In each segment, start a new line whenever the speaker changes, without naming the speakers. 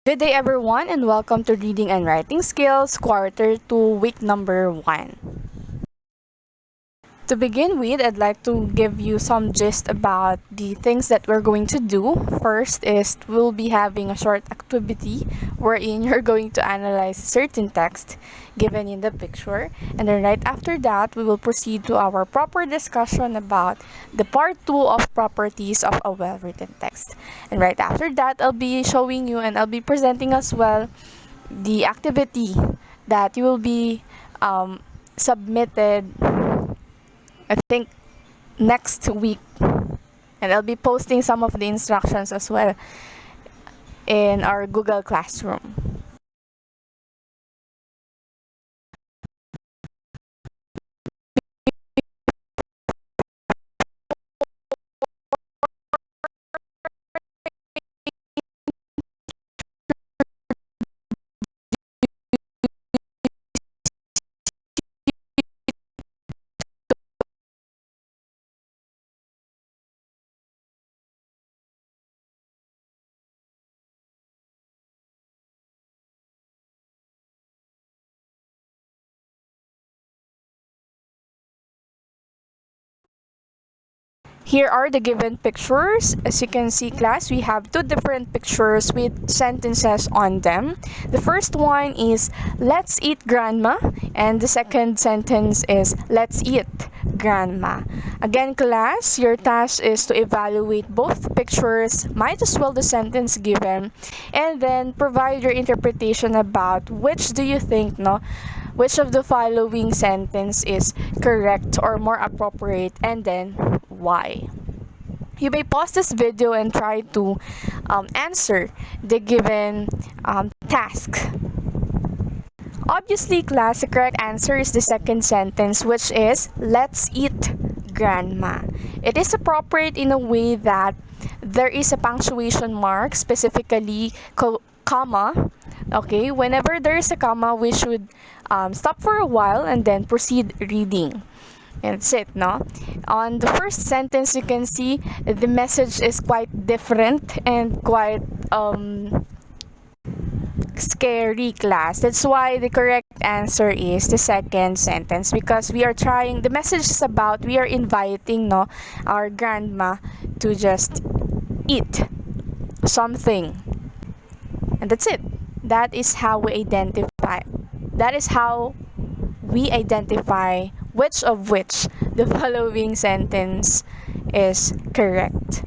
Good day, everyone, and welcome to Reading and Writing Skills Quarter 2, Week number 1. To begin with, I'd like to give you some gist about the things that we're going to do. First is we'll be having a short activity wherein you're going to analyze certain text given in the picture. And then right after that, we will proceed to our proper discussion about the part 2 of properties of a well-written text. And right after that, I'll be showing you and I'll be presenting as well the activity that you will be submitted, I think, next week. And I'll be posting some of the instructions as well in our Google Classroom. Here are the given pictures. As you can see, class, we have two different pictures with sentences on them. The first one is, let's eat grandma, and the second sentence is, let's eat grandma. Again, class, your task is to evaluate both pictures, might as well the sentence given, and then provide your interpretation about which do you think, which of the following sentence is correct or more appropriate, and then why. You may pause this video and try to answer the given task. Obviously, class, the correct answer is the second sentence, which is, let's eat grandma. It is appropriate in a way that there is a punctuation mark, specifically comma. Okay, whenever there is a comma, we should stop for a while and then proceed reading. And that's it, no? On the first sentence, you can see the message is quite different and quite scary, class. That's why the correct answer is the second sentence, because we are trying, the message is about, we are inviting our grandma to just eat something. And that's it. That is how we identify. That is how we identify which of which the following sentence is correct.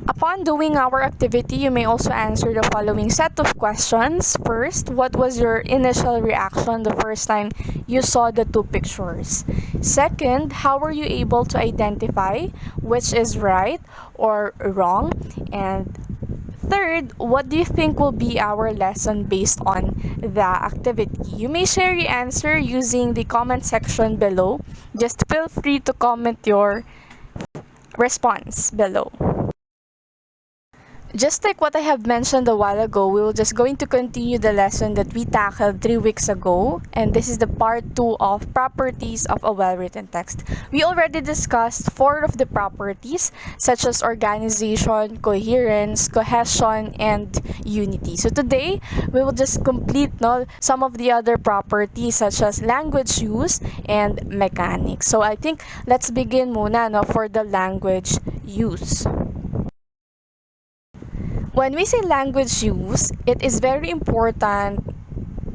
Upon doing our activity, you may also answer the following set of questions. First, what was your initial reaction the first time you saw the two pictures? Second, how were you able to identify which is right or wrong? And third, what do you think will be our lesson based on the activity? You may share your answer using the comment section below. Just feel free to comment your response below. Just like what I have mentioned a while ago, we will just going to continue the lesson that we tackled 3 weeks ago, and this is the part 2 of properties of a well-written text. We already discussed 4 of the properties, such as organization, coherence, cohesion, and unity. So today, we will just complete some of the other properties, such as language use and mechanics. So I think let's begin muna for the language use. When we say language use, it is very important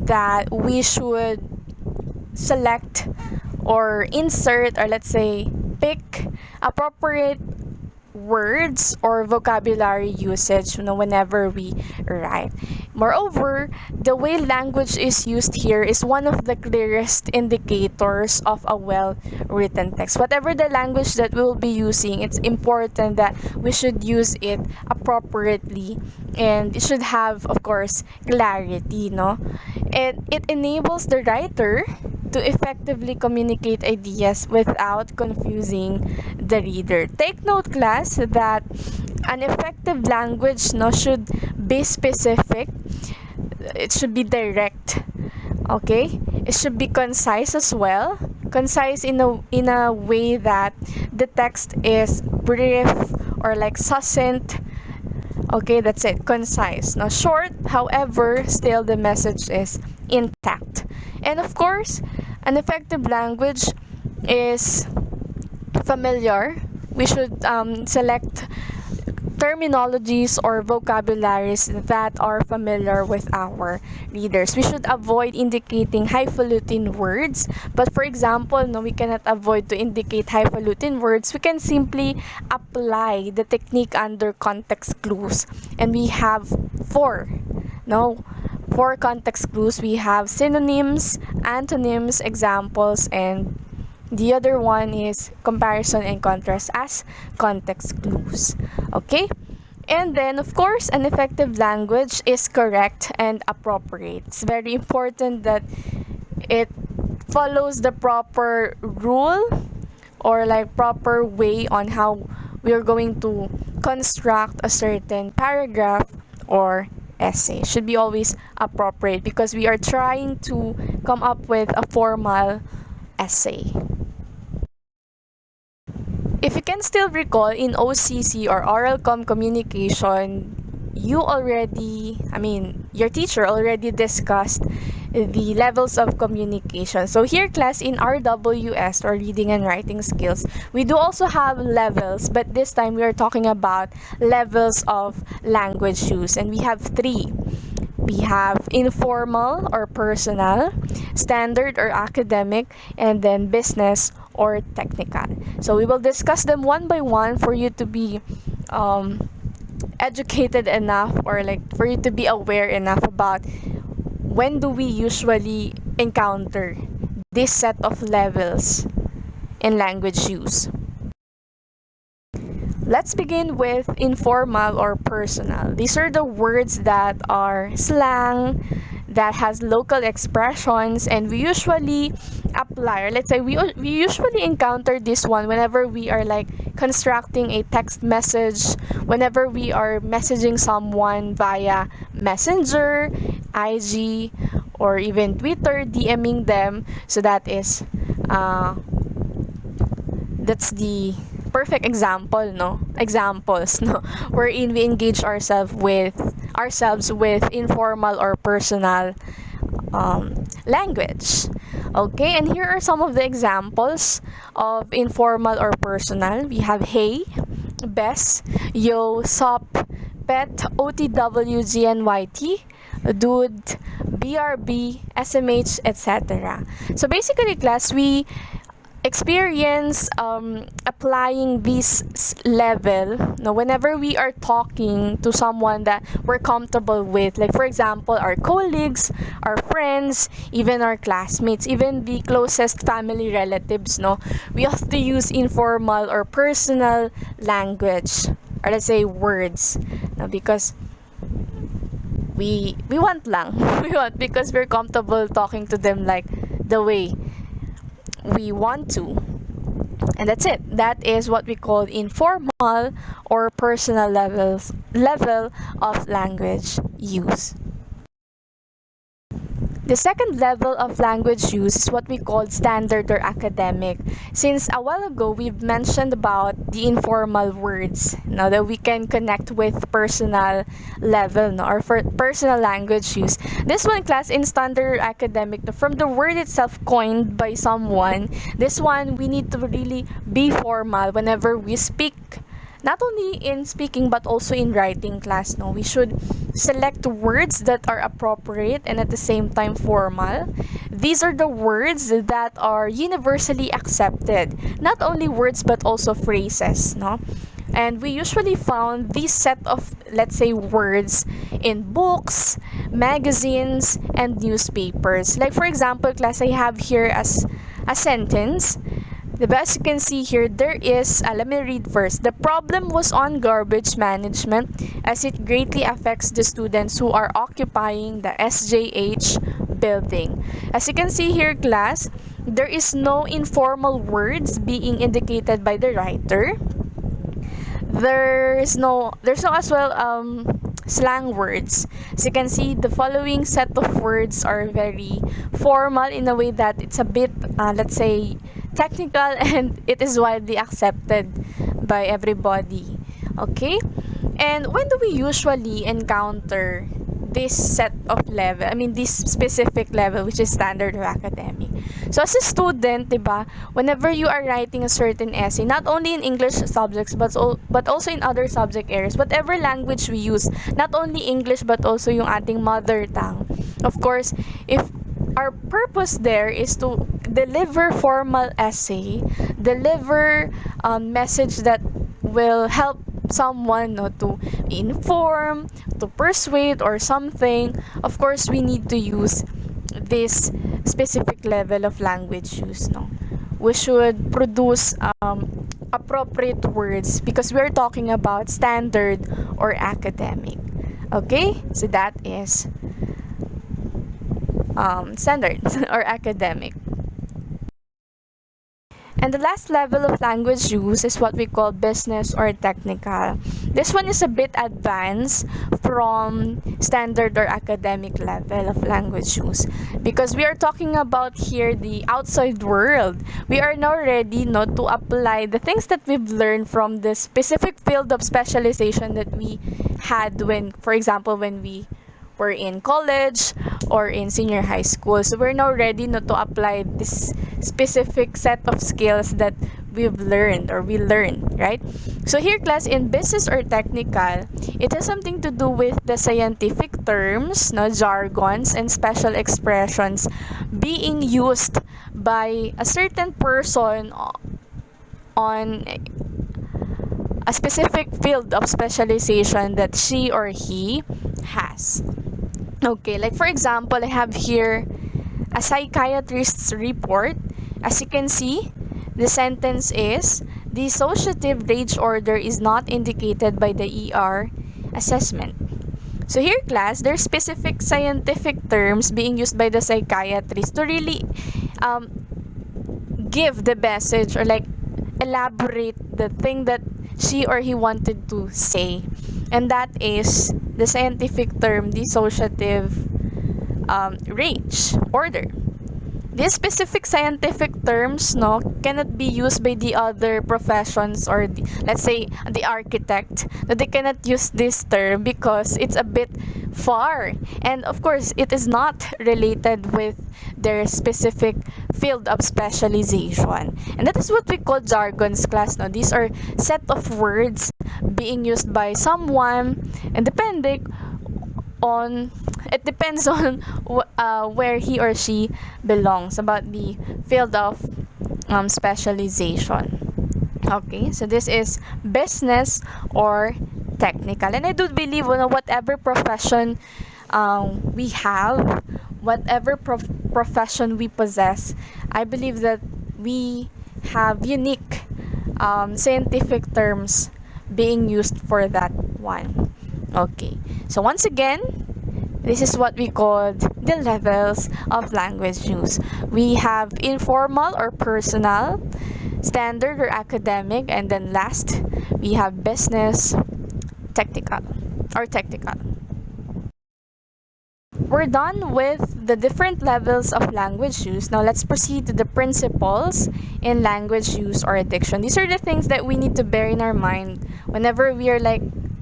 that we should select or insert, or let's say pick appropriate words or vocabulary usage whenever we write. Moreover, the way language is used here is one of the clearest indicators of a well-written text. Whatever the language that we will be using, it's important that we should use it appropriately, and it should have, of course, clarity. It enables the writer to effectively communicate ideas without confusing the reader. Take note, class, that an effective language should be specific. It should be direct. Okay? It should be concise as well. Concise in a way that the text is brief or like succinct. Okay, that's it. Concise. Now, short, however, still the message is intact. And of course, an effective language is familiar. We should select terminologies or vocabularies that are familiar with our readers. We should avoid indicating highfalutin words. But for example, no, we cannot avoid to indicate highfalutin words. We can simply apply the technique under context clues. And we have four. No, four context clues. We have synonyms, antonyms, examples, and the other one is comparison and contrast as context clues. Okay? And then, of course, an effective language is correct and appropriate. It's very important that it follows the proper rule or like proper way on how we are going to construct a certain paragraph or essay. Should be always appropriate because we are trying to come up with a formal essay. If you can still recall, in OCC or oral communication, your teacher already discussed the levels of communication. So here, class, in RWS or reading and writing skills, we do also have levels, but this time we are talking about levels of language use, and we have three. We have informal or personal, standard or academic, and then business or technical. So we will discuss them one by one for you to be educated enough or like for you to be aware enough about when do we usually encounter this set of levels in language use. Let's begin with informal or personal. These are the words that are slang, that has local expressions, and we usually apply, or let's say we usually encounter this one whenever we are like constructing a text message, whenever we are messaging someone via Messenger, IG, or even Twitter, DMing them. So that's the perfect examples wherein we engage ourselves with informal or personal language. Okay, and here are some of the examples of informal or personal. We have hey, bes, yo, sup, pet, OTW, GNYT, dude, BRB, SMH, etc. So basically, class, we experience applying this level whenever we are talking to someone that we're comfortable with, like for example our colleagues, our friends, even our classmates, even the closest family relatives. We have to use informal or personal language, or let's say words, because we want lang we want, because we're comfortable talking to them like the way we want to. And that's it. That is what we call informal or personal level of language use. The second level of language use is what we call standard or academic. Since a while ago, we've mentioned about the informal words that we can connect with personal level or for personal language use. This one, class, in standard or academic, from the word itself coined by someone, this one we need to really be formal whenever we speak. Not only in speaking but also in writing, class. We should select words that are appropriate and at the same time formal. These are the words that are universally accepted. Not only words but also phrases, And we usually found this set of, let's say, words in books, magazines, and newspapers. Like for example, class, I have here as a sentence. The best you can see here, there is, let me read first. The problem was on garbage management as it greatly affects the students who are occupying the SJH building. As you can see here, class, there is no informal words being indicated by the writer. There's no as well slang words. As you can see, the following set of words are very formal in a way that it's a bit, let's say, technical, and it is widely accepted by everybody. Okay? And when do we usually encounter this set of level? I mean, this specific level, which is standard or academic. So as a student, diba, whenever you are writing a certain essay, not only in English subjects, but also in other subject areas, whatever language we use, not only English, but also yung ating mother tongue. Of course, if our purpose there is to deliver formal essay, deliver message that will help someone, no, to inform, to persuade, or something. Of course, we need to use this specific level of language use. No, we should produce appropriate words because we're talking about standard or academic. Okay, so that is standard or academic. And the last level of language use is what we call business or technical. This one is a bit advanced from standard or academic level of language use because we are talking about here the outside world. We are now ready, no, to apply the things that we've learned from the specific field of specialization that we had when, for example, when we were in college or in senior high school. So we're now ready, no, to apply this specific set of skills that we've learned or we learned, right? So here, class, in business or technical, it has something to do with the scientific terms, no, jargons, and special expressions being used by a certain person on a specific field of specialization that she or he has. Okay, like for example, I have here a psychiatrist's report. As you can see, the sentence is, dissociative rage order is not indicated by the ER assessment. So here, class, there's specific scientific terms being used by the psychiatrist to really give the message or like elaborate the thing that she or he wanted to say. And that is the scientific term dissociative rage order. These specific scientific terms, no, cannot be used by the other professions or let's say the architect. That they cannot use this term because it's a bit far, and of course it is not related with their specific field of specialization. And that is what we call jargons, class. No, these are set of words being used by someone, and it depends on where he or she belongs about the field of specialization. Okay, so this is business or technical, and I do believe, whatever profession we have, whatever profession we possess, I believe that we have unique scientific terms being used for that one. Okay, so once again, this is what we call the levels of language use. We have informal or personal, standard or academic, and then last, we have business, technical. We're done with the different levels of language use. Now let's proceed to the principles in language use or diction. These are the things that we need to bear in our mind whenever we are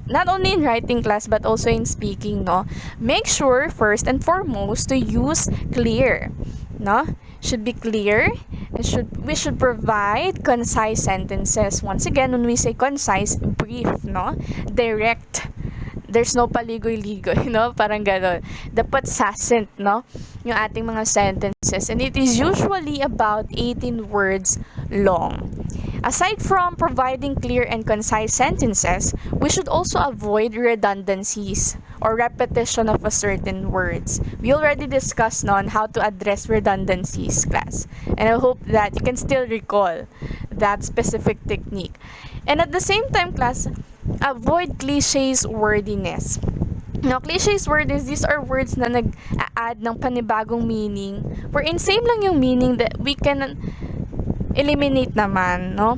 not only in writing class but also in speaking, no. Make sure first and foremost to use clear, no. Should be clear, and we should provide concise sentences. Once again, when we say concise, brief, no, direct. There's no paligoy-ligoy, no? Parang gano'n. Dapat succinct, no? Yung ating mga sentences. And it is usually about 18 words long. Aside from providing clear and concise sentences, we should also avoid redundancies or repetition of a certain words. We already discussed on how to address redundancies, class. And I hope that you can still recall that specific technique. And at the same time, class, avoid cliches wordiness. Now, cliches wordiness, these are words na nag-a-add ng panibagong meaning wherein same lang yung meaning that we can eliminate naman, no?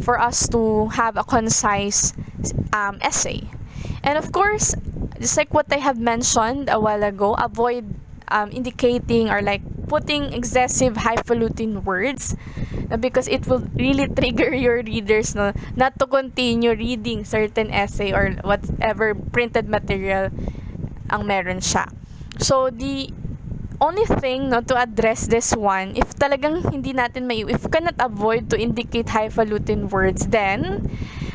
For us to have a concise essay. And of course, just like what I have mentioned a while ago, avoid indicating or like putting excessive highfalutin words, because it will really trigger your readers, no, not to continue reading certain essay or whatever printed material ang meron siya. So the only thing, no, to address this one, if talagang hindi natin if we cannot avoid to indicate highfalutin words, then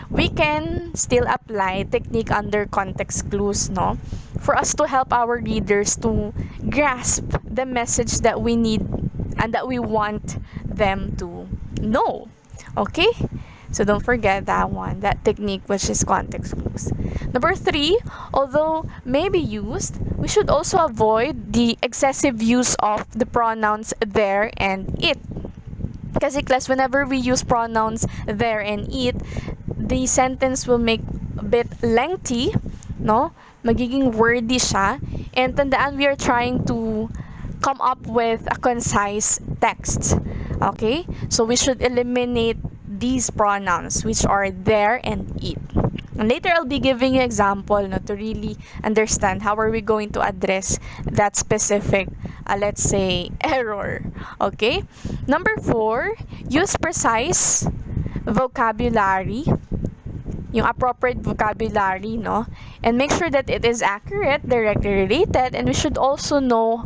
we can still apply technique under context clues, no, for us to help our readers to grasp the message that we need and that we want them to know. Okay? So don't forget that one, that technique, which is context clues. Number 3, although may be used, we should also avoid the excessive use of the pronouns there and it. Kasi class, whenever we use pronouns there and it, the sentence will make a bit lengthy, no? Magiging wordy siya. And tandaan, we are trying to come up with a concise text. Okay? So we should eliminate these pronouns, which are there and it. And later, I'll be giving you example, no, to really understand how are we going to address that specific, let's say, error. Okay? Number 4, use precise vocabulary, yung appropriate vocabulary, no? And make sure that it is accurate, directly related, and we should also know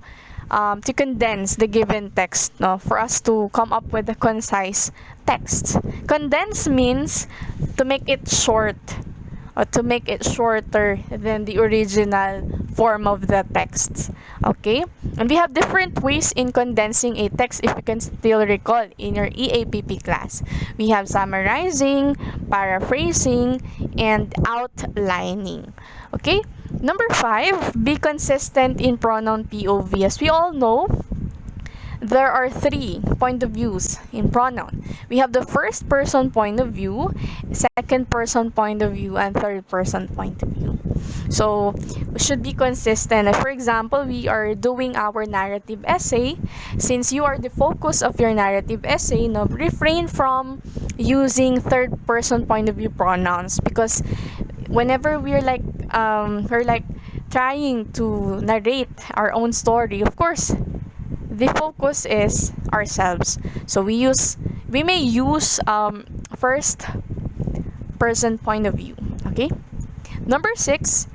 to condense the given text, no, for us to come up with a concise text. Condense means to make it short, or to make it shorter than the original form of the text. Okay? And we have different ways in condensing a text, if you can still recall in your EAPP class. We have summarizing, paraphrasing, and outlining. Okay? Number 5, be consistent in pronoun POV. As we all know, there are 3 point of views in pronoun. We have the first person point of view, second person point of view, and third person point of view. So, we should be consistent. For example, we are doing our narrative essay. Since you are the focus of your narrative essay, no, refrain from using third person point of view pronouns, because whenever we're like trying to narrate our own story, of course, the focus is ourselves. So we may use first person point of view. Okay? Number 6,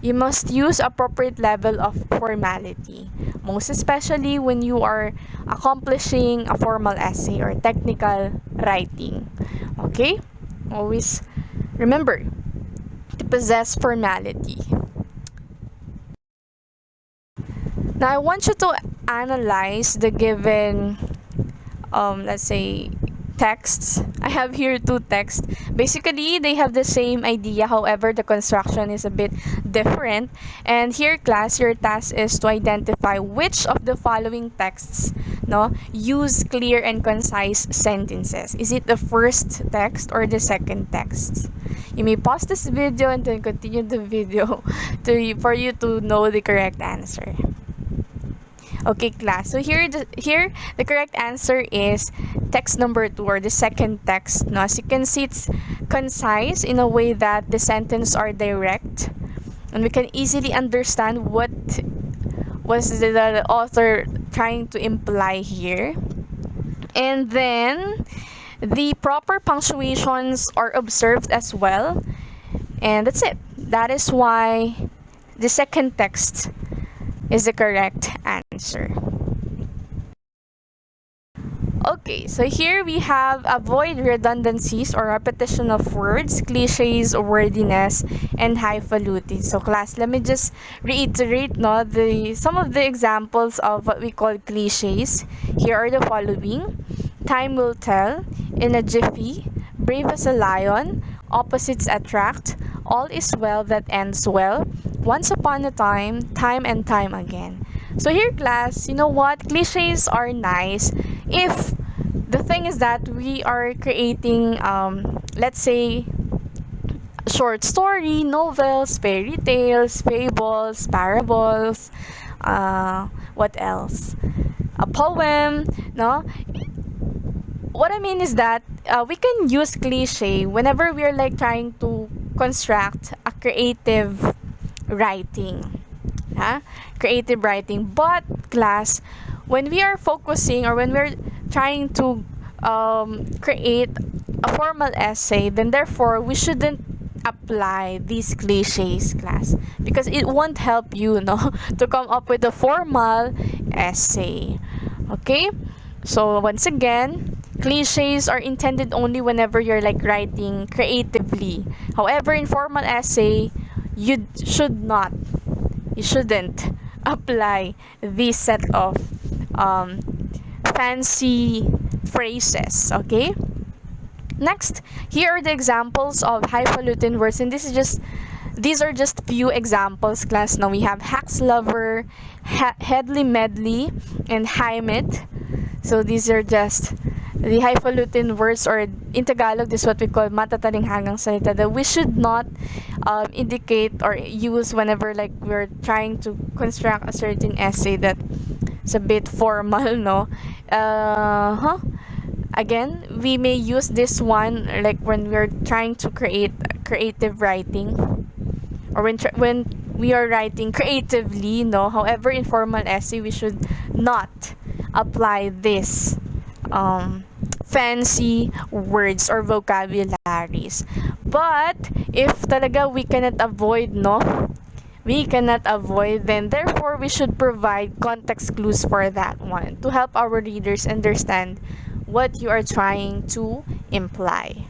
you must use appropriate level of formality, most especially when you are accomplishing a formal essay or technical writing. Okay? Always remember to possess formality. Now, I want you to analyze the given, let's say, texts. I have here 2 texts. Basically, they have the same idea. However, the construction is a bit different. And here, class, your task is to identify which of the following texts, no, use clear and concise sentences. Is it the first text or the second text? You may pause this video and then continue the video for you to know the correct answer. Okay, class. So here the correct answer is text number 2, or the second text. No? As you can see, it's concise in a way that the sentences are direct, and we can easily understand what was the author trying to imply here. And then the proper punctuations are observed as well. And that's it. That is why the second text is the correct answer. Okay, so here we have avoid redundancies or repetition of words, cliches, wordiness, and highfalutin. So class, let me just reiterate, no, some of the examples of what we call cliches. Here are the following: time will tell, in a jiffy, brave as a lion, opposites attract, all is well that ends well, once upon a time and time again. So here, class, you know what? Cliches are nice if the thing is that we are creating, let's say, short story, novels, fairy tales, fables, parables, what else? A poem, no? What I mean is that we can use cliche whenever we are like trying to construct a creative writing. Creative writing. But class, when we are focusing or when we're trying to create a formal essay, then therefore we shouldn't apply these cliches, class, because it won't help you, no, to come up with a formal essay. Okay, so once again, cliches are intended only whenever you're like writing creatively. However, in formal essay, you should not, you shouldn't apply this set of um, fancy phrases. Okay, next, here are the examples of highfalutin words, and these are just few examples, class. Now we have Hax Lover, Headly Medley, and Haimit. So these are just the highfalutin words, or in Tagalog, this is what we call matatalinghang salita, that we should not indicate or use whenever like we're trying to construct a certain essay that's a bit formal, no? Again, we may use this one like when we're trying to create creative writing, or when we are writing creatively, no. However, in formal essay, we should not apply this fancy words or vocabularies. But if talaga we cannot avoid, no, we cannot avoid, then therefore we should provide context clues for that one to help our readers understand what you are trying to imply.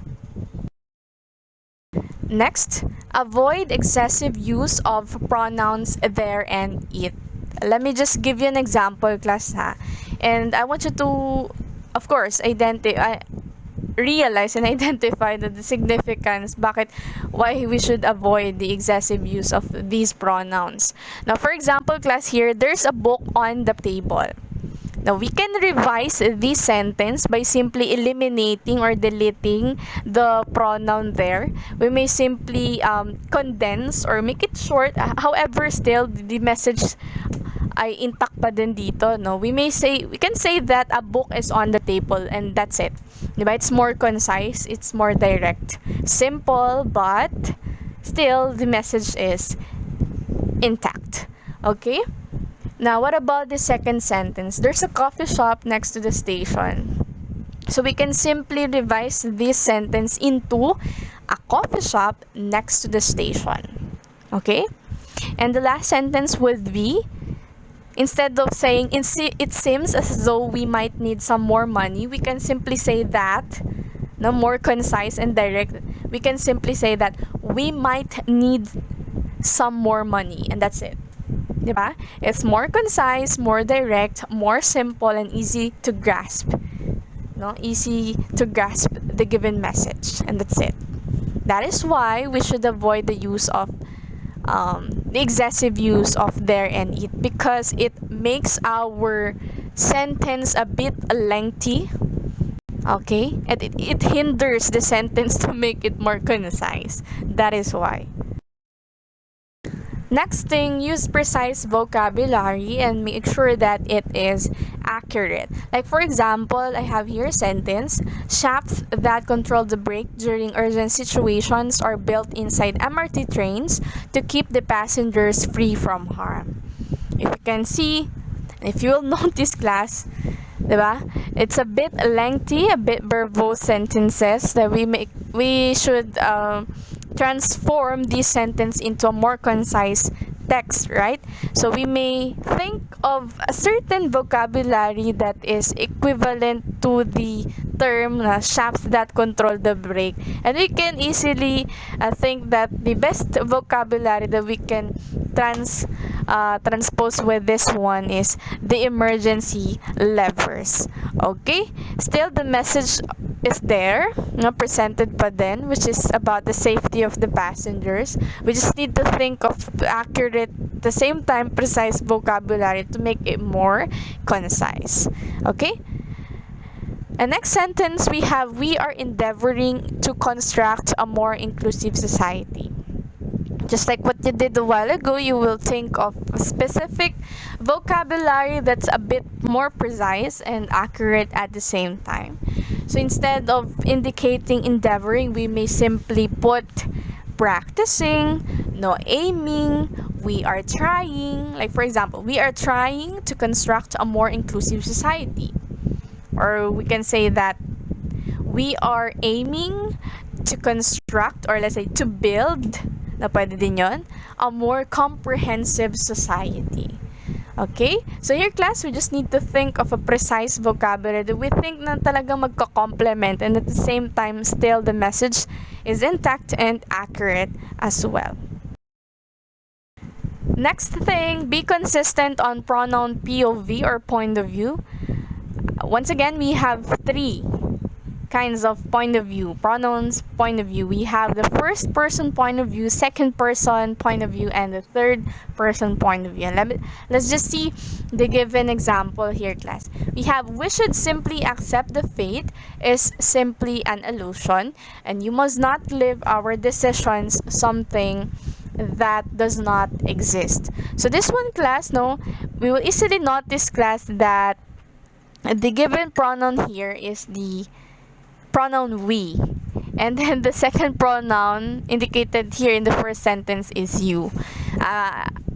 Next, avoid excessive use of pronouns there and it. Let me just give you an example, class, ha? And I want you to, of course, realize and identify the significance, why we should avoid the excessive use of these pronouns. Now, for example, class, here, there's a book on the table. Now, we can revise this sentence by simply eliminating or deleting the pronoun there. We may simply condense or make it short. However, still, the message ay intact pa din dito, no? We can say that a book is on the table, and that's it. Diba? It's more concise, it's more direct. Simple, but still, the message is intact. Okay? Now, what about the second sentence? There's a coffee shop next to the station. So we can simply revise this sentence into a coffee shop next to the station. Okay? And the last sentence would be, instead of saying, it seems as though we might need some more money, we can simply say that, no, more concise and direct. We can simply say that we might need some more money, and that's it. Diba? It's more concise, more direct, more simple, and easy to grasp. No? Easy to grasp the given message, and that's it. That is why we should avoid the use of the excessive use of there and it, because it makes our sentence a bit lengthy. Okay? And it hinders the sentence to make it more concise. That is why. Next thing, use precise vocabulary and make sure that it is accurate. Like for example, I have here a sentence, shafts that control the brake during urgent situations are built inside MRT trains to keep the passengers free from harm. If you can see, if you will notice, class, diba? It's a bit lengthy, a bit verbose sentences that we should transform this sentence into a more concise text, right? So we may think of a certain vocabulary that is equivalent to the term shafts that control the brake, and we can easily think that the best vocabulary that we can transpose with this one is the emergency levers. Okay, still the message is there, presented pa din, which is about the safety of the passengers. We just need to think of accurate, at the same time precise vocabulary to make it more concise. Okay? And next sentence we have, we are endeavoring to construct a more inclusive society. Just like what you did a while ago, you will think of a specific vocabulary that's a bit more precise and accurate at the same time. So instead of indicating endeavoring, we may simply put practicing, aiming, we are trying, like for example, we are trying to construct a more inclusive society. Or we can say that we are aiming to construct, or let's say to build, na pwede din yun, a more comprehensive society. Okay? So here class, we just need to think of a precise vocabulary that we think na talagang magka-complement, and at the same time still the message is intact and accurate as well. Next thing, be consistent on pronoun POV or point of view. Once again, we have three kinds of point of view, pronouns point of view. We have the first person point of view, second person point of view, and the third person point of view. And let's just see the given example here, class. We have, we should simply accept the fate is simply an illusion, and you must not leave our decisions something that does not exist. So this one, class, no, we will easily notice, class, that the given pronoun here is the pronoun we, and then the second pronoun indicated here in the first sentence is you.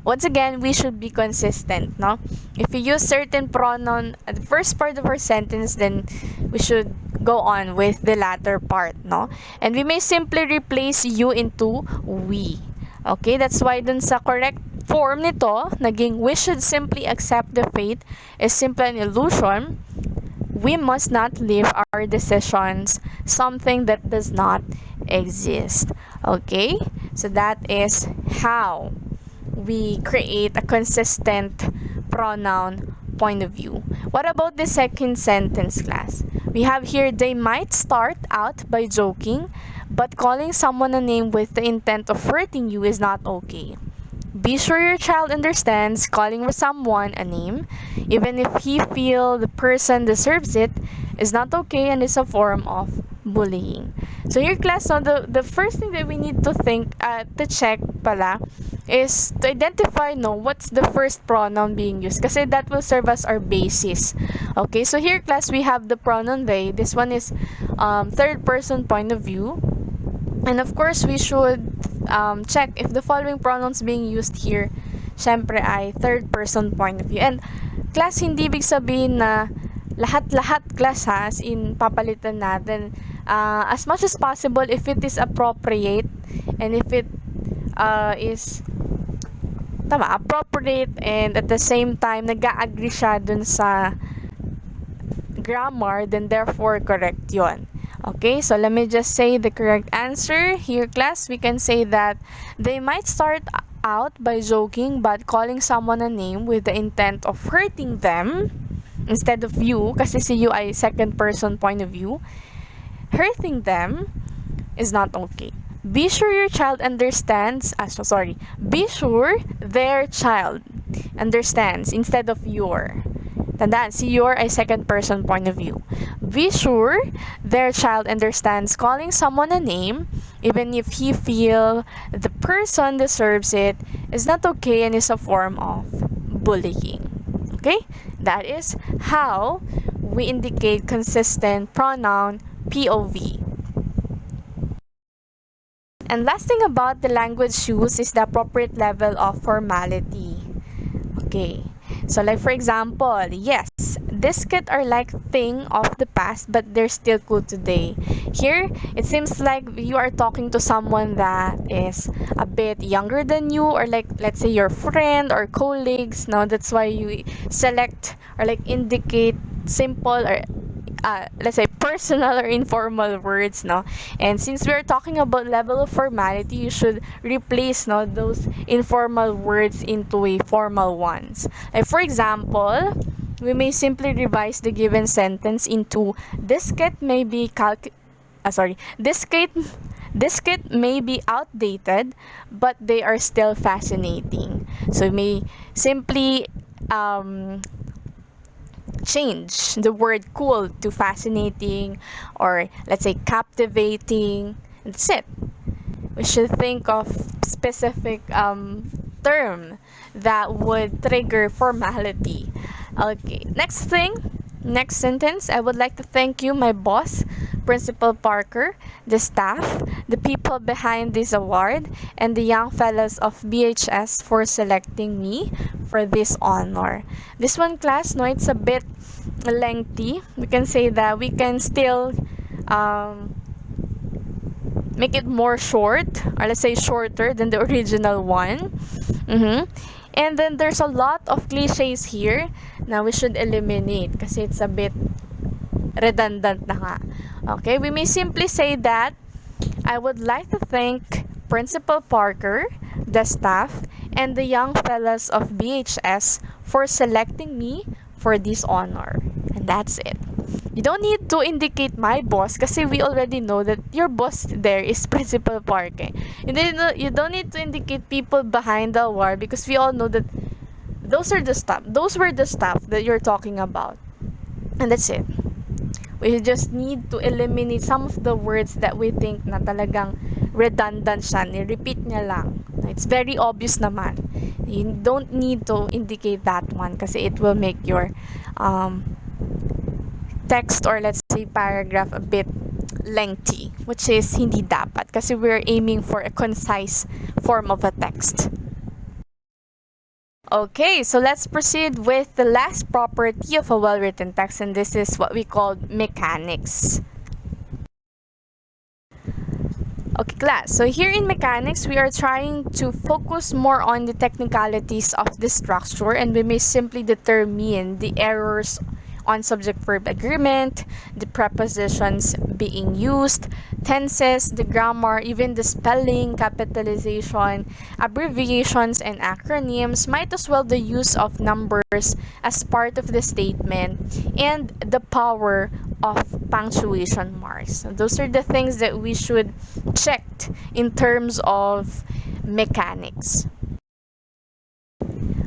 Once again, we should be consistent, no? If we use certain pronoun at the first part of our sentence, then we should go on with the latter part, no? And we may simply replace you into we. Okay, that's why dun sa correct form nito, naging we should simply accept the fate is simply an illusion. We must not leave our decisions something that does not exist. Okay, so that is how we create a consistent pronoun point of view. What about the second sentence, class? We have here, they might start out by joking, but calling someone a name with the intent of hurting you is not okay. Be sure your child understands calling someone a name, even if he feels the person deserves it, is not okay and is a form of bullying. So here, class, so the first thing that we need to think, to check pala, is to identify, no, what's the first pronoun being used, kasi that will serve as our basis. Okay, so here, class, we have the pronoun they. This one is third person point of view. And of course, we should check if the following pronouns being used here, syempre ay third person point of view. And class, hindi ibig sabihin na lahat-lahat, class, ha, as in papalitan natin. As much as possible, if it is appropriate and if it is appropriate, and at the same time nag-agree siya dun sa grammar, then therefore correct yon. Okay, so let me just say the correct answer here, class. We can say that they might start out by joking but calling someone a name with the intent of hurting them instead of you, kasi si you ay second person point of view. Hurting them is not okay. Be sure your child understands, be sure their child understands instead of your. Tandaan, si your ay second person point of view. Be sure their child understands calling someone a name, even if he feel the person deserves it, is not okay and is a form of bullying. Okay? That is how we indicate consistent pronoun POV. And last thing about the language used is the appropriate level of formality. Okay. So like for example, yes, biscuits are like thing of the past, but they're still cool today. Here, it seems like you are talking to someone that is a bit younger than you, or like, let's say, your friend or colleagues. No, that's why you select or like indicate simple or let's say personal or informal words, no? And since we're talking about level of formality, you should replace, no, those informal words into a formal ones. Like for example, we may simply revise the given sentence into disket may be disket may be outdated, but they are still fascinating. So we may simply change the word cool to fascinating, or let's say captivating. That's it. We should think of specific term that would trigger formality. Okay, next sentence. I would like to thank you, my boss, Principal Parker, the staff, the people behind this award, and the young fellows of BHS for selecting me for this honor. This one, class, no, it's a bit lengthy. We can say that we can still make it more short, or let's say shorter than the original one. And then there's a lot of cliches here na we should eliminate kasi it's a bit redundant na nga. Okay, we may simply say that I would like to thank Principal Parker, the staff, and the young fellows of BHS for selecting me for this honor. And that's it. You don't need to indicate my boss kasi we already know that your boss there is Principal Parker. You don't need to indicate people behind the award because we all know that those were the staff that you're talking about. And that's it. We just need to eliminate some of the words that we think na talagang redundant siya. Ni-repeat niya lang. It's very obvious naman. You don't need to indicate that one kasi it will make your text, or let's say paragraph, a bit lengthy, which is hindi dapat kasi we're aiming for a concise form of a text. Okay, so let's proceed with the last property of a well-written text, and this is what we call mechanics. Okay, class. So here in mechanics, we are trying to focus more on the technicalities of the structure, and we may simply determine the errors on subject-verb agreement, the prepositions being used, tenses, the grammar, even the spelling, capitalization, abbreviations, and acronyms, might as well the use of numbers as part of the statement, and the power of punctuation marks. So those are the things that we should check in terms of mechanics.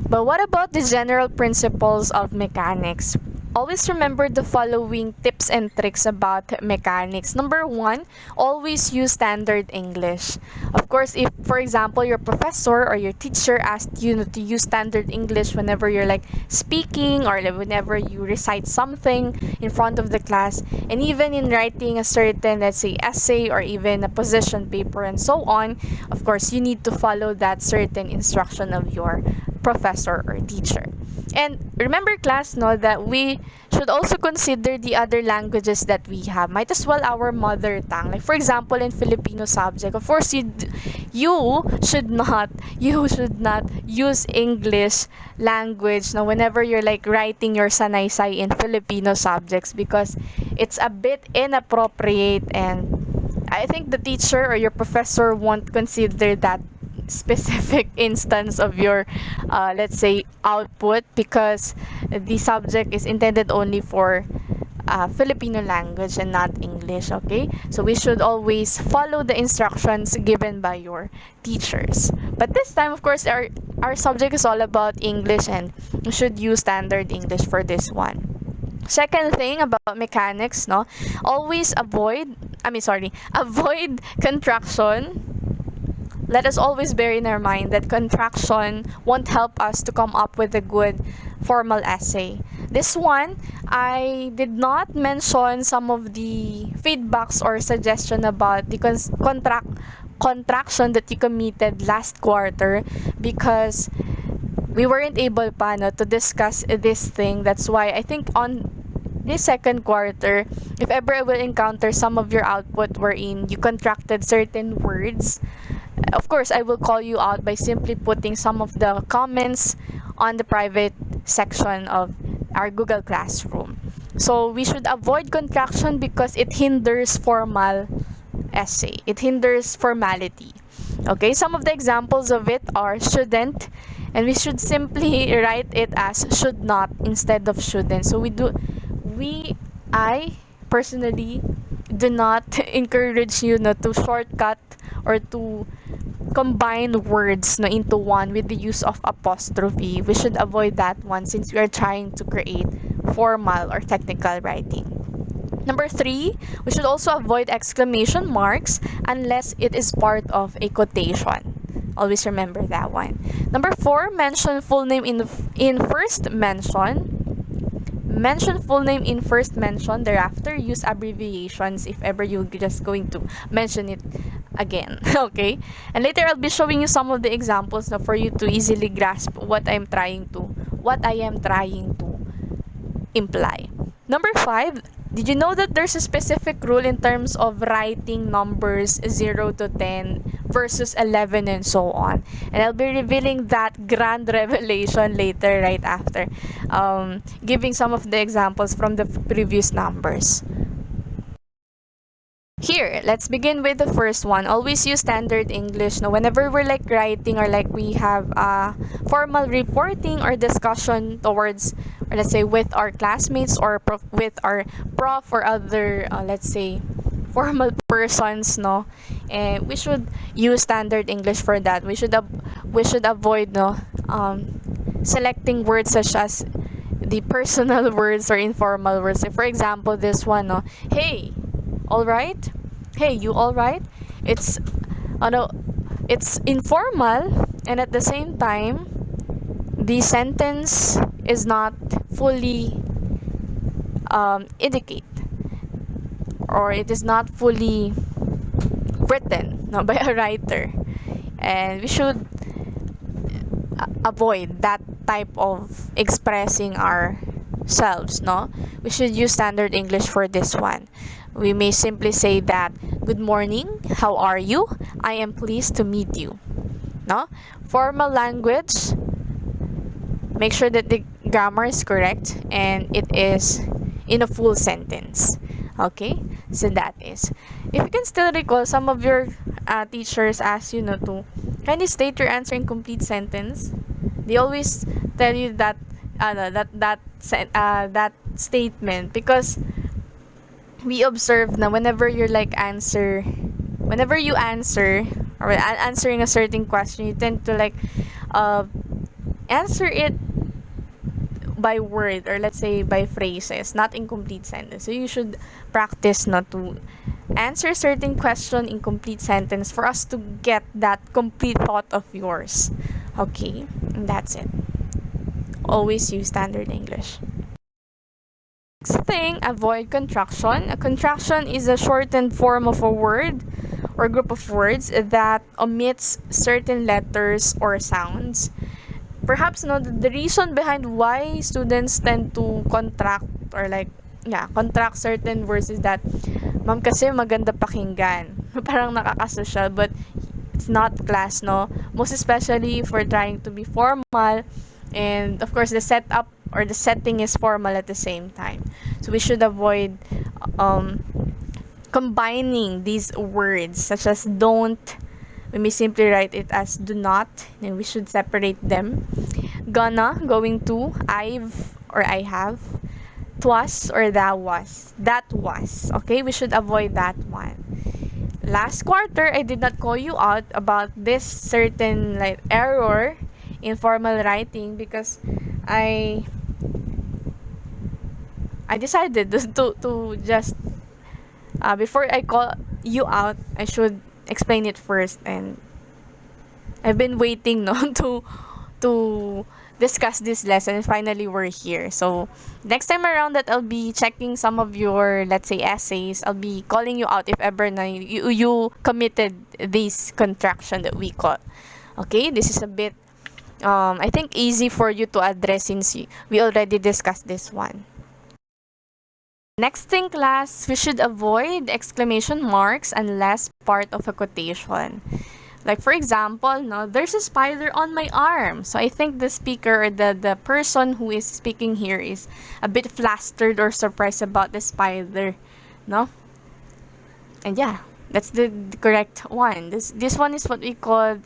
But what about the general principles of mechanics? Always remember the following tips and tricks about mechanics. Number 1, always use standard English. Of course, if, for example, your professor or your teacher asked you to use standard English whenever you're like speaking or whenever you recite something in front of the class, and even in writing a certain, let's say, essay or even a position paper and so on, of course, you need to follow that certain instruction of your professor or teacher. And remember, class, no, that we should also consider the other languages that we have. Might as well our mother tongue. Like for example, in Filipino subject, of course, you should not use English language no, whenever you're like writing your sanaysay in Filipino subjects because it's a bit inappropriate, and I think the teacher or your professor won't consider that specific instance of your let's say output because the subject is intended only for Filipino language and not English. Okay, so we should always follow the instructions given by your teachers, but this time of course our subject is all about English and we should use standard English for this one. Second thing about mechanics, no, always avoid contraction. Let us always bear in our mind that contraction won't help us to come up with a good formal essay. This one, I did not mention some of the feedbacks or suggestion about the contraction that you committed last quarter because we weren't able pa no, to discuss this thing. That's why I think on this second quarter, if ever I will encounter some of your output wherein you contracted certain words, of course, I will call you out by simply putting some of the comments on the private section of our Google Classroom. So we should avoid contraction because it hinders formal essay. It hinders formality. Okay, some of the examples of it are shouldn't, and we should simply write it as should not instead of shouldn't. So I personally do not encourage you to shortcut or to combine words into one with the use of apostrophe. We should avoid that one since we are trying to create formal or technical writing. Number 3, we should also avoid exclamation marks unless it is part of a quotation. Always remember that one. Number 4, mention full name in first mention. mention full name in first mention, thereafter use abbreviations if ever you're just going to mention it again. Okay, and later I'll be showing you some of the examples now for you to easily grasp what I am trying to imply. Number 5, did you know that there's a specific rule in terms of writing numbers 0 to 10 versus 11 and so on? And I'll be revealing that grand revelation later, right after giving some of the examples from the previous numbers. Here, let's begin with the first one. Always use standard English. Now, whenever we're like writing or like we have formal reporting or discussion towards, or let's say with our classmates or with our prof or other, let's say, formal persons, no, and we should use standard English for that. We should avoid selecting words such as the personal words or informal words. So for example, this one, no, hey, all right, hey, you all right? It's it's informal, and at the same time the sentence is not fully indicate, or it is not fully written, no, by a writer, and we should avoid that type of expressing ourselves, no. We should use standard English for this one. We may simply say that, good morning, how are you? I am pleased to meet you. No? Formal language, make sure that the grammar is correct and it is in a full sentence. Okay? So that is. If you can still recall, some of your teachers ask you to, can you state your answer in complete sentence? They always tell you that that statement because we observe na whenever you answer or answering a certain question, you tend to answer it by word, or let's say by phrases, not in complete sentence. So you should practice not to answer certain question in complete sentence for us to get that complete thought of yours. Okay, and that's it. Always use standard English. Next thing, avoid contraction. A contraction is a shortened form of a word or group of words that omits certain letters or sounds. Perhaps the reason behind why students tend to contract or contract certain words is that, ma'am, kasi maganda pakinggan. Parang nakakasosyal, but it's not class, no? Most especially if we're trying to be formal, and of course the setup or the setting is formal at the same time. So we should avoid combining these words such as don't. We may simply write it as do not, and we should separate them. Gonna, going to, I've or I have, twas or that was. Okay, we should avoid that one. Last quarter, I did not call you out about this certain error in formal writing because I decided to just before I call you out, I should explain it first, and I've been waiting to discuss this lesson, and finally we're here. So next time around that I'll be checking some of your, let's say, essays, I'll be calling you out if ever you committed this contraction that we call. Okay, this is a bit I think easy for you to address since we already discussed this one. Next thing, class, we should avoid exclamation marks unless part of a quotation. Like for example, there's a spider on my arm. So I think the speaker or the person who is speaking here is a bit flustered or surprised about the spider, no? And yeah, that's the correct one. This one is what we call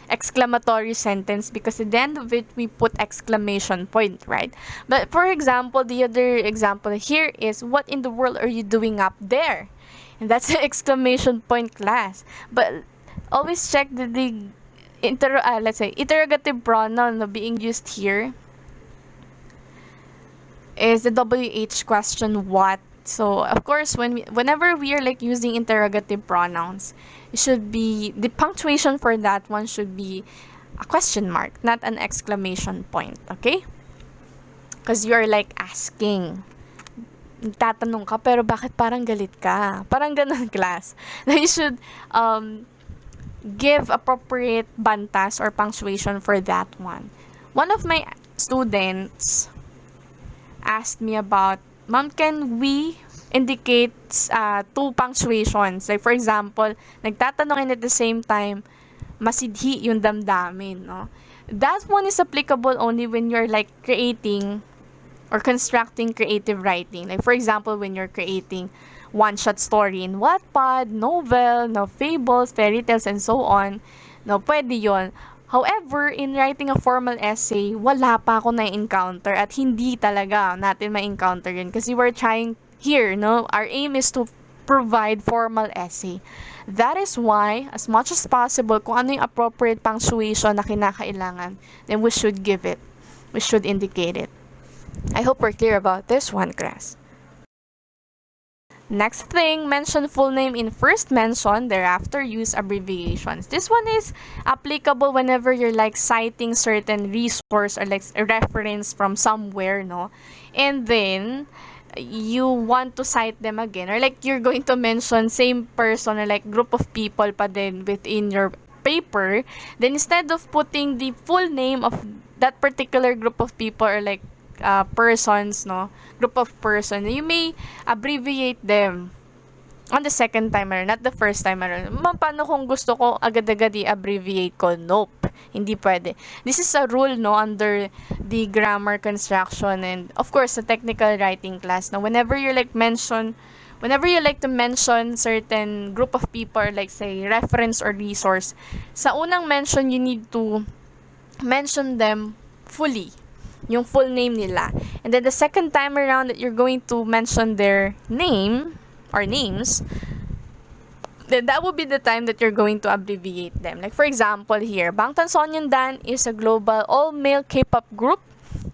exclamatory sentence because at the end of it we put exclamation point, right? But for example, the other example here is, what in the world are you doing up there? And that's an exclamation point, class. But always check the let's say interrogative pronoun being used here is the WH question, what. So of course whenever we are using interrogative pronouns, it should be, the punctuation for that one should be a question mark, not an exclamation point. Okay, Because you are like asking. Tatanong ka, pero bakit parang galit ka? Parang ganun, class. You should give appropriate bantas or punctuation for that one. One of my students asked me about, Ma'am, can we indicate two punctuations? Like, for example, nagtatanong and at the same time, masidhi yung damdamin, no? That one is applicable only when you're like creating or constructing creative writing. Like, for example, when you're creating one-shot story in Wattpad, novel, no, fables, fairy tales, and so on, no, pwede yon. However, in writing a formal essay, wala pa ako na-encounter at hindi talaga natin ma-encounter yun kasi we're trying here, no? Our aim is to provide formal essay. That is why, as much as possible, kung ano yung appropriate punctuation na kinakailangan, then we should give it. We should indicate it. I hope we're clear about this one, class. Next thing, mention full name in first mention, thereafter use abbreviations. This one is applicable whenever you're like citing certain resource or like a reference from somewhere, no? And then, you want to cite them again, or like you're going to mention same person or like group of people pa din within your paper, then instead of putting the full name of that particular group of people or like persons, no, group of person, you may abbreviate them on the second time around, not the first time around. Paano kung gusto ko agad-agad i-abbreviate ko? Nope, hindi pwede. This is a rule, no, under the grammar construction and of course the technical writing class. Now, whenever you like to mention certain group of people, like say reference or resource, sa unang mention you need to mention them fully, yung full name nila. And then the second time around that you're going to mention their name or names, then that will be the time that you're going to abbreviate them. Like for example here, Bangtan Sonyeondan is a global all-male K-pop group.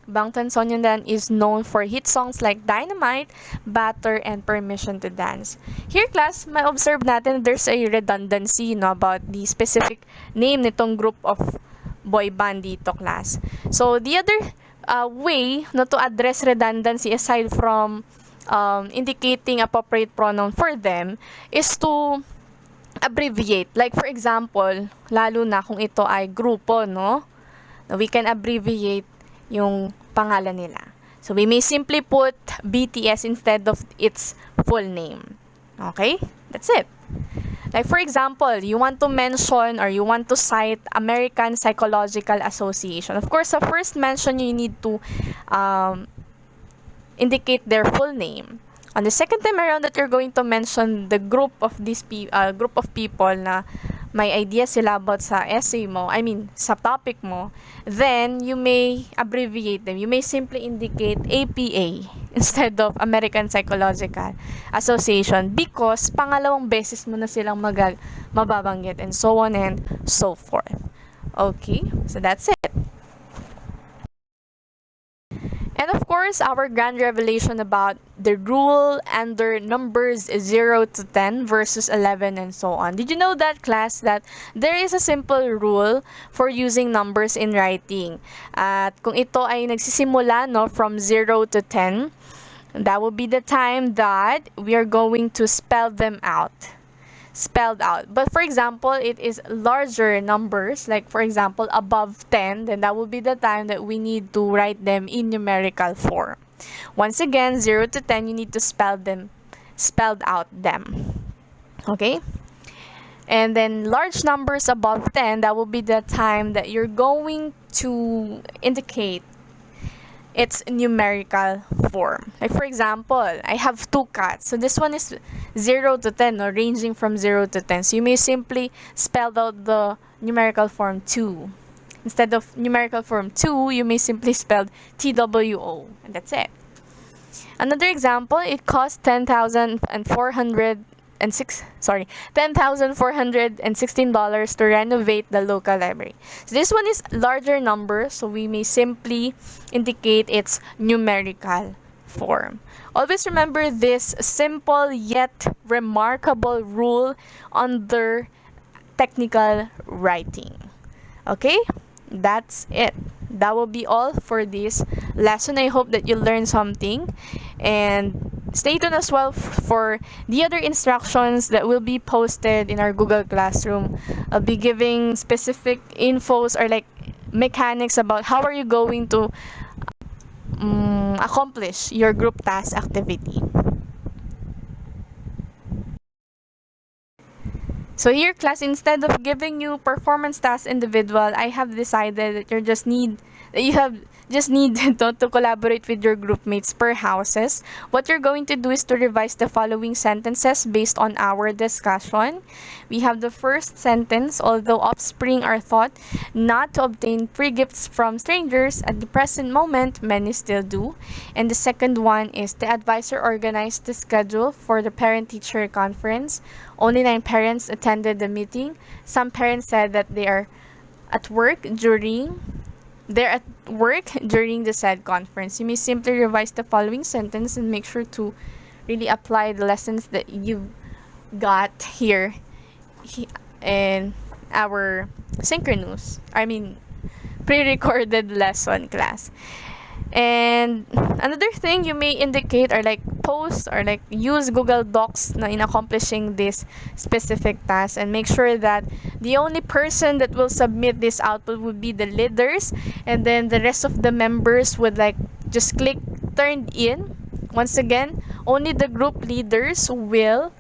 Bangtan Sonyeondan is known for hit songs like Dynamite, Batter, and Permission to Dance. Here, class, may observe natin there's a redundancy, no, about the specific name nitong group of boy band dito, class. So the other way no, to address redundancy aside from indicating appropriate pronoun for them is to abbreviate. Like for example, lalo na kung ito ay grupo, no? We can abbreviate yung pangalan nila. So we may simply put BTS instead of its full name. Okay? That's it. Like for example, you want to mention or you want to cite American Psychological Association. Of course, sa first mention, you need to indicate their full name. On the second time around that you're going to mention the group of group of people na may idea sila about sa essay mo, I mean, sa topic mo, then you may abbreviate them. You may simply indicate APA instead of American Psychological Association because pangalawang beses mo na silang mababanggit and so on and so forth. Okay, so that's it. And of course, our grand revelation about the rule under numbers 0 to 10 versus 11 and so on. Did you know that, class, that there is a simple rule for using numbers in writing? At kung ito ay nagsisimula, no, from 0 to 10, that will be the time that we are going to spell them out. Spelled out. But for example, it is larger numbers, like for example, above 10, then that will be the time that we need to write them in numerical form. Once again, 0 to 10, you need to spelled out them. Okay? And then large numbers above 10, that will be the time that you're going to indicate its numerical form. Like for example, I have 2 cats. So this one is 0 to 10, or ranging from 0 to 10. So you may simply spell out the numerical form 2. Instead of numerical form 2, you may simply spell TWO. And that's it. Another example, it costs $10,416 to renovate the local library. So this one is larger number, so we may simply indicate its numerical form. Always remember this simple yet remarkable rule under technical writing. Okay? That's it. That will be all for this lesson. I hope that you learned something, and stay tuned as well for the other instructions that will be posted in our Google Classroom. I'll be giving specific infos or like mechanics about how are you going to accomplish your group task activity. So here, class, instead of giving you performance tasks individual, I have decided that you have just need to collaborate with your group mates per houses. What you're going to do is to revise the following sentences based on our discussion. We have the first sentence: although offspring are thought not to obtain free gifts from strangers, at the present moment, many still do. And the second one is: the advisor organized the schedule for the parent-teacher conference. Only 9 parents attended the meeting. Some parents said that they're at work during the said conference. You may simply revise the following sentence and make sure to really apply the lessons that you got here in our pre-recorded lesson class. And another thing you may indicate or like post or like use Google Docs in accomplishing this specific task, and make sure that the only person that will submit this output would be the leaders, and then the rest of the members would like just click turned in. Once again, only the group leaders will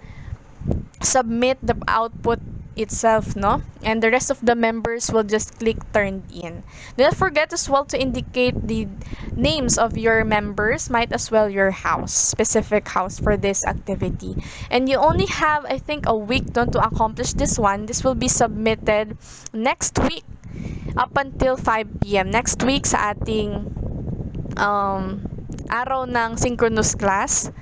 submit the output itself, no? And the rest of the members will just click turned in. Do not forget as well to indicate the names of your members, might as well your specific house for this activity. And you only have, I think, a week to accomplish this one. This will be submitted next week up until 5 p.m. Next week sa ating araw ng synchronous class.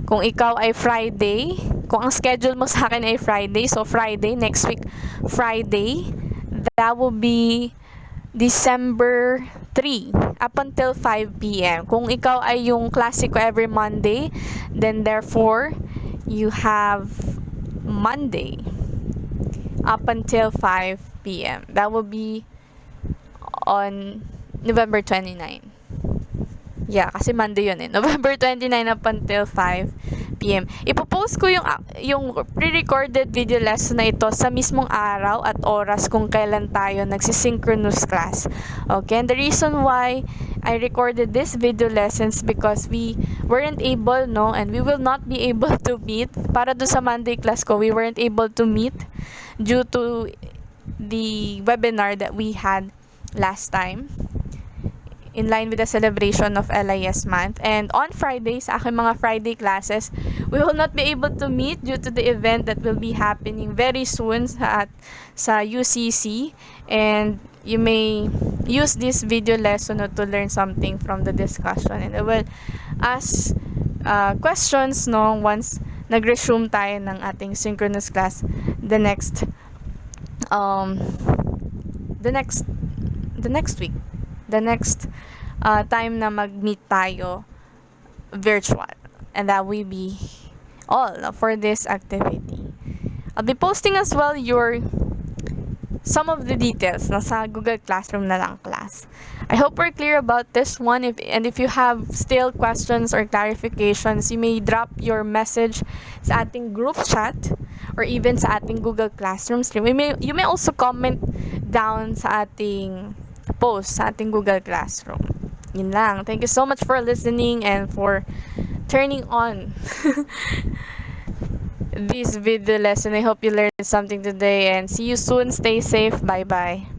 Kung ikaw ay Friday, kung ang schedule mo sa akin ay Friday, so Friday, next week, Friday, that will be December 3, up until 5 p.m. Kung ikaw ay yung klase ko every Monday, then therefore, you have Monday, up until 5 p.m. That will be on November 29. Yeah, kasi Monday yun eh. November 29 up until 5 p.m. Ipopost ko yung pre-recorded video lesson na ito sa mismong araw at oras kung kailan tayo nagsisynchronous class. Okay, and the reason why I recorded this video lessons because we weren't able, and we will not be able to meet. Para doon sa Monday class ko, we weren't able to meet due to the webinar that we had last time, in line with the celebration of LIS month. And on Fridays, sa aking mga Friday classes, we will not be able to meet due to the event that will be happening very soon sa UCC. And you may use this video lesson to learn something from the discussion. And I will ask questions once nag-resume tayo ng ating synchronous class the next week. The next time na mag-meet tayo virtual. And that will be all for this activity. I'll be posting as well some of the details sa Google Classroom na lang class. I hope we're clear about this one. If you have still questions or clarifications, you may drop your message sa ating group chat or even sa ating Google Classroom stream. You may also comment down sa ating post sa ating Google Classroom. Yun lang. Thank you so much for listening and for turning on this video lesson. I hope you learned something today, and see you soon. Stay safe. Bye-bye.